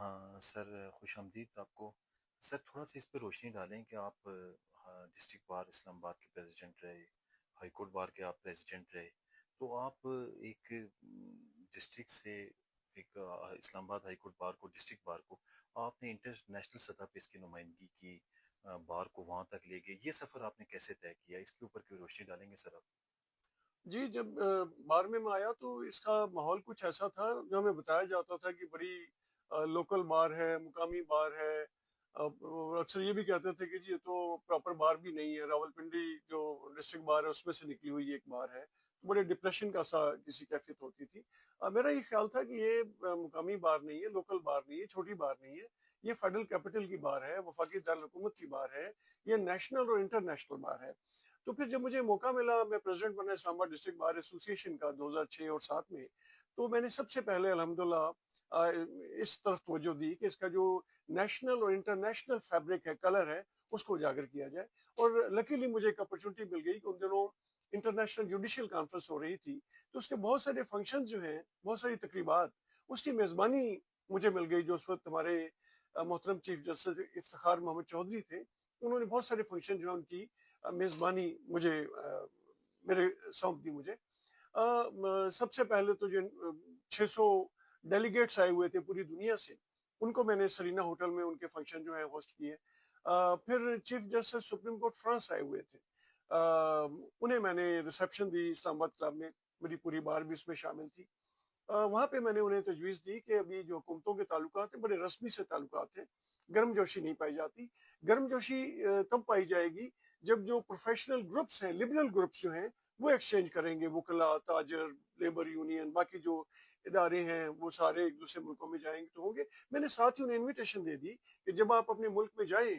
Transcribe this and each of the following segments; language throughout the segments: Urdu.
ہاں سر، خوش آمدید آپ کو۔ سر تھوڑا سا اس پہ روشنی ڈالیں کہ آپ ڈسٹرکٹ بار اسلام آباد کے پریزیڈنٹ رہے، ہائی کورٹ بار کے آپ پریزیڈنٹ رہے، تو آپ ایک ڈسٹرکٹ سے ایک اسلام آباد ہائی کورٹ بار کو، ڈسٹرکٹ بار کو آپ نے انٹرنیشنل سطح پہ اس کی نمائندگی کی، بار کو وہاں تک لے گئے، یہ سفر آپ نے کیسے طے کیا؟ اس کے اوپر کوئی روشنی ڈالیں گے سر آپ؟ جی، جب بار میں آیا تو اس کا ماحول کچھ ایسا تھا جو ہمیں بتایا جاتا تھا کہ بڑی لوکل بار ہے، مقامی بار ہے۔ اور اکثر یہ بھی کہتے تھے کہ جی یہ تو پراپر بار بھی نہیں ہے، راولپنڈی جو ڈسٹرکٹ بار ہے اس میں سے نکلی ہوئی ایک بار ہے۔ بڑے ڈپریشن کا سا کسی کیفیت ہوتی تھی۔ میرا یہ خیال تھا کہ یہ مقامی بار نہیں ہے، لوکل بار نہیں ہے، چھوٹی بار نہیں ہے، یہ فیڈرل کیپٹل کی بار ہے، وفاقی دارالحکومت کی بار ہے، یہ نیشنل اور انٹرنیشنل بار ہے۔ تو پھر جب مجھے موقع ملا، میں پریزیڈنٹ بنا اسلام آباد ڈسٹرکٹ بار ایسوسی ایشن کا 2006 اور 7 میں، تو میں نے سب سے پہلے الحمدللہ اس طرف توجہ دی کہ اس کا جو نیشنل اور انٹرنیشنل فیبرک ہے، کلر ہے، اس کو اجاگر کیا جائے۔ اور لکیلی مجھے ایک اپرچونٹی مل گئی کہ ان دنوں انٹرنیشنل جوڈیشل کانفرنس ہو رہی تھی، تو اس کے بہت سارے فنکشنز جو ہیں، بہت ساری تقریبات، اس کی میزبانی مجھے مل گئی۔ جو اس وقت ہمارے محترم چیف جسٹس افتخار محمد چودھری تھے، انہوں نے بہت سارے فنکشن جو ہیں ان کی میزبانی مجھے میرے سونپ دی مجھے۔ سب سے پہلے تو جو 600 ڈیلیگیٹس آئے ہوئے تھے پوری دنیا سے، ان کو میں نے سرینا ہوٹل میں ان کے فنکشن جو ہیں ہوسٹ کیے۔ پھر chief justice supreme court France آئے ہوئے تھے، انہیں میں نے ریسیپشن دی اسلام آباد کلب میں، میری پوری بار بھی اس میں شامل تھی۔ وہاں پہ میں نے انہیں تجویز دی کہ ابھی جو حکومتوں کے تعلقات ہیں بڑے رسمی سے تعلقات ہیں، گرم جوشی نہیں پائی جاتی۔ گرم جوشی تب پائی جائے گی جب جو پروفیشنل گروپس ہیں، لبرل گروپس جو ہیں، وہ ایکسچینج کریں گے، وکلا، تاجر، لیبر یونین، باقی جو ادارے ہیں وہ سارے ایک دوسرے ملکوں میں جائیں گے تو ہوں گے۔ میں نے ساتھ ہی انہیں انویٹیشن دے دی کہ جب آپ اپنے ملک میں جائیں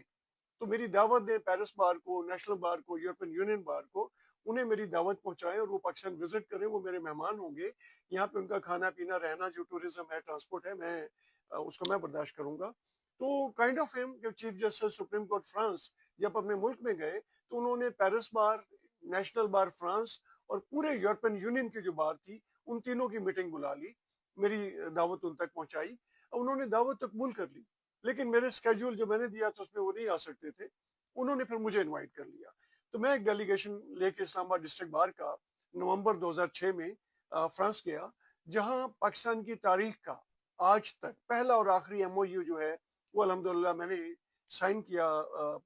تو میری دعوت دیں، پیرس بار کو، نیشنل بار کو، یورپین یونین بار کو، انہیں میری دعوت پہنچائیں اور وہ پاکستان وزٹ کریں، وہ میرے مہمان ہوں گے۔ یہاں پہ ان کا کھانا پینا رہنا جو ٹورزم ہے، ٹرانسپورٹ ہے، میں اس کو میں برداشت کروں گا۔ تو کائنڈ آف ہیم کہ chief justice supreme court France جب اپنے ملک میں گئے تو انہوں نے پیرس بار، نیشنل بار فرانس اور پورے یورپین یونین کی جو بار تھی ان تینوں کی میٹنگ بلا لی، میری دعوت ان تک پہنچائی، انہوں نے دعوت قبول کر لی۔ لیکن میرے اسکیجول جو میں نے دیا تو اس میں وہ نہیں آ سکتے تھے، انہوں نے پھر مجھے انوائٹ کر لیا۔ تو میں ایک ڈیلیگیشن لے کے اسلام آباد ڈسٹرکٹ بار کا نومبر 2006 میں فرانس گیا، جہاں پاکستان کی تاریخ کا آج تک پہلا اور آخری ایم او یو جو ہے وہ الحمدللہ میں نے سائن کیا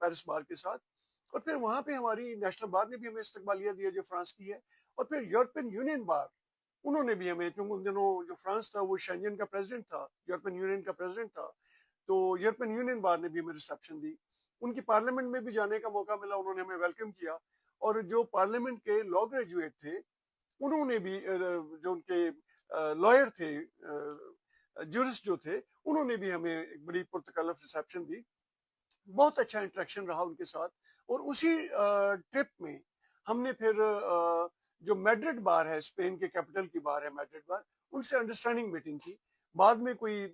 پیرس بار کے ساتھ۔ اور پھر وہاں پہ ہماری نیشنل بار نے بھی ہمیں استقبالیہ دیا جو فرانس کی ہے، اور پھر یورپین یونین بار انہوں نے بھی ہمیں، کیونکہ ان دنوں جو فرانس تھا وہ شینجن کا پریزیڈنٹ تھا، یورپین یونین کا پریزیڈنٹ تھا، تو یورپین یونین بار نے بھی ہمیں ریسیپشن دی۔ ان کی پارلیمنٹ میں بھی جانے کا موقع ملا، انہوں نے ہمیں ویلکم کیا۔ اور جو پارلیمنٹ کے لا گریجویٹ تھے انہوں نے بھی جو ان کے لائر تھے، جورسٹ جو تھے، انہوں نے بھی ہمیں ایک بڑی پرتکلف ریسیپشن دی۔ بہت اچھا انٹریکشن رہا ان کے ساتھ۔ اور اسی ٹرپ میں ہم نے پھر جو میڈرڈ بار ہے، اسپین کے کیپٹل کی بار ہے میڈرڈ بار، ان سے انڈرسٹینڈنگ میٹنگ کی۔ بعد میں کوئی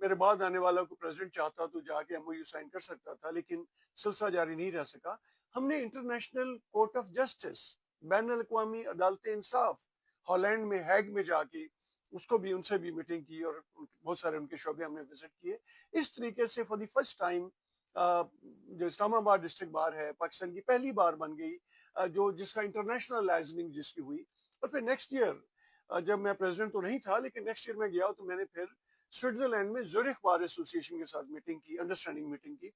میرے بعد آنے والا کوئی پریزیڈنٹ چاہتا تو جا کے ایم او یو سائن کر سکتا تھا، لیکن سلسلہ جاری نہیں رہ سکا۔ ہم نے انٹرنیشنل کورٹ آف جسٹس، بین الاقوامی عدالت انصاف، ہالینڈ میں ہیگ میں جا کے اس کو بھی، ان سے بھی میٹنگ کی، اور بہت سارے ان کے شعبے ہم نے وزٹ کیے۔ اس طریقے سے فار دی فرسٹ ٹائم جو اسلام آباد ڈسٹرکٹ بار ہے پاکستان کی پہلی بار بن گئی جو جس کا انٹرنیشنل لائزننگ جس کی ہوئی۔ اور پھر نیکسٹ ایئر جب میں پریزیڈنٹ تو نہیں تھا، لیکن نیکسٹ ایئر میں گیا تو میں نے پھر سوئٹزرلینڈ میں زورخ بار ایسوسی ایشن کے ساتھ میٹنگ کی، انڈرسٹینڈنگ میٹنگ کی۔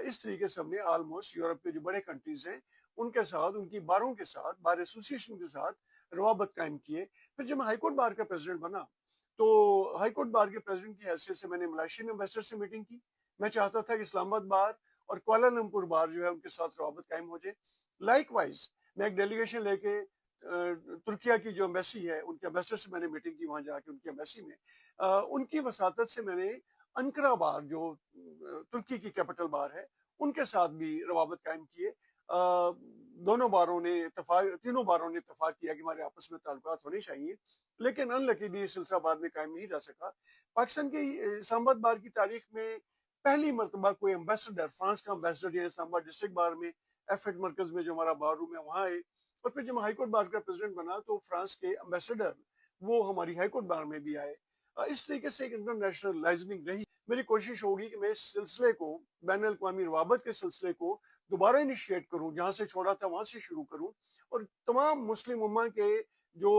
اس طریقے سے ہم نے آلموسٹ یورپ کے جو بڑے کنٹریز ہیں ان کے ساتھ، ان کی باروں کے ساتھ، بار ایسوسی ایشن کے ساتھ روابط قائم کیے۔ پھر جب میں ہائی کورٹ بار کا پریزیڈنٹ بنا تو ہائی کورٹ بار کے پریزیڈنٹ کی حیثیت سے میں نے ملائیشین امبیسڈر سے میٹنگ کی۔ میں چاہتا تھا کہ اسلام آباد بار اور کوالالمپور بار جو ہے ان کے ساتھ روابط قائم ہو جائے۔ لائک وائز میں ایک ڈیلیگیشن لے کے ترکیہ کی جو امبیسی ہے ان کے امبیسڈر سے میں نے میٹنگ کی، وہاں جا کے ان کی امبیسی میں ان کی وساطت سے میں نے انقرہ بار جو ترکی کی کیپٹل بار ہے ان کے ساتھ بھی روابط قائم کیے۔ دونوں باروں نے اتفاق، تینوں باروں نے اتفاق کیا کہ ہمارے آپس میں تعلقات ہونے چاہیے، لیکن ان لکیلی یہ سلسلہ بعد میں قائم نہیں رہ سکا۔ پاکستان کی اسلام آباد بار کی تاریخ میں پہلی مرتبہ کوئی امبیسڈر، فرانس کا امبیسڈر یا اسلام آباد ڈسٹرکٹ بار میں ایف ایڈ مرکز میں جو ہمارا بار روم ہے وہاں آئے۔ اور پھر جب میں ہائی کورٹ بار کا پریزیڈنٹ بنا تو فرانس کے امبیسڈر وہ ہماری ہائی کورٹ بار میں بھی آئے۔ اس طریقے سے ایک انٹرنیشنل لائزننگ رہی۔ میری کوشش ہوگی کہ میں اس سلسلے کو، بین الاقوامی روابط کے سلسلے کو دوبارہ انیشیٹ کروں، جہاں سے چھوڑا تھا وہاں سے شروع کروں، اور تمام مسلم امہ کے جو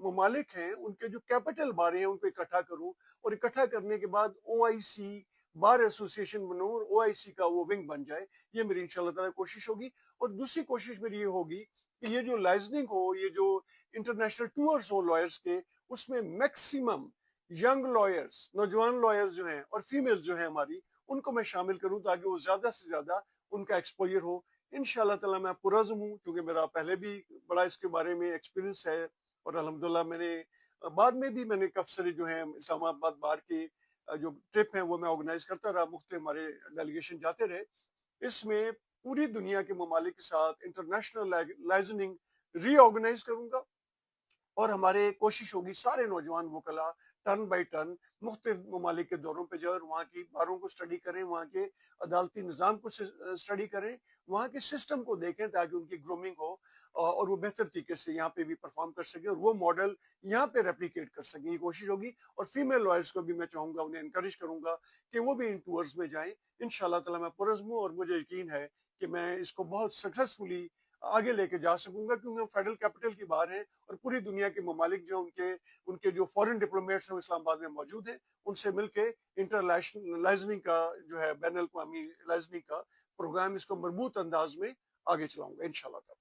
ممالک ہیں ان کے جو کیپٹل بارے ہیں ان کو اکٹھا کروں، اور اکٹھا کرنے کے بعد او آئی سی بار ایسوسیشن بنوں اور او آئی سی کا وہ ونگ بن جائے. یہ میری انشاءاللہ تعالیٰ کوشش ہوگی. اور دوسری کوشش میری یہ ہوگی کہ یہ جو لائزننگ ہو، یہ جو انٹرنیشنل ٹورز ہو لائرز کے، اس میں میکسیمم ینگ لائرز، نوجوان لائرز جو ہیں اور فیمیل جو ہیں ہماری، ان کو میں شامل کروں تاکہ وہ زیادہ سے زیادہ ان کا ایکسپوئر ہو. انشاءاللہ تعالیٰ میں پرعزم ہوں، کیونکہ میرا پہلے بھی بڑا اس کے بارے میں ایکسپیرینس ہے، اور الحمدللہ میں نے بعد میں بھی میں نے کافی سارے جو ہیں اسلام آباد بار کے جو ٹرپ ہیں وہ میں آرگنائز کرتا رہا، مختلف ہمارے ڈیلیگیشن جاتے رہے. اس میں پوری دنیا کے ممالک کے ساتھ انٹرنیشنل لائزننگ ری آرگنائز کروں گا، اور ہمارے کوشش ہوگی سارے نوجوان وکلا ٹرن بائی ٹرن مختلف ممالک کے دوروں پہ جائیں اور وہاں کی باروں کو اسٹڈی کریں، وہاں کے عدالتی نظام کو اسٹڈی کریں، وہاں کے سسٹم کو دیکھیں تاکہ ان کی گرومنگ ہو اور وہ بہتر طریقے سے یہاں پہ بھی پرفارم کر سکیں اور وہ ماڈل یہاں پہ ریپلیکیٹ کر سکیں. یہ کوشش ہوگی. اور فیمیل لائرز کو بھی میں چاہوں گا، انہیں انکریج کروں گا کہ وہ بھی ان ٹورز میں جائیں. انشاءاللہ تعالیٰ میں پرعزم ہوں، اور مجھے یقین ہے کہ میں اس کو بہت سکسیسفلی آگے لے کے جا سکوں گا، کیونکہ ہم فیڈرل کیپٹل کی باہر ہیں اور پوری دنیا کے ممالک جو ان کے جو فورن ڈپلومیٹس ہیں وہ اسلام آباد میں موجود ہیں، ان سے مل کے انٹرنیشنل لائزننگ کا جو ہے بین الاقوامی لائزننگ کا پروگرام، اس کو مربوط انداز میں آگے چلاؤں گا انشاءاللہ.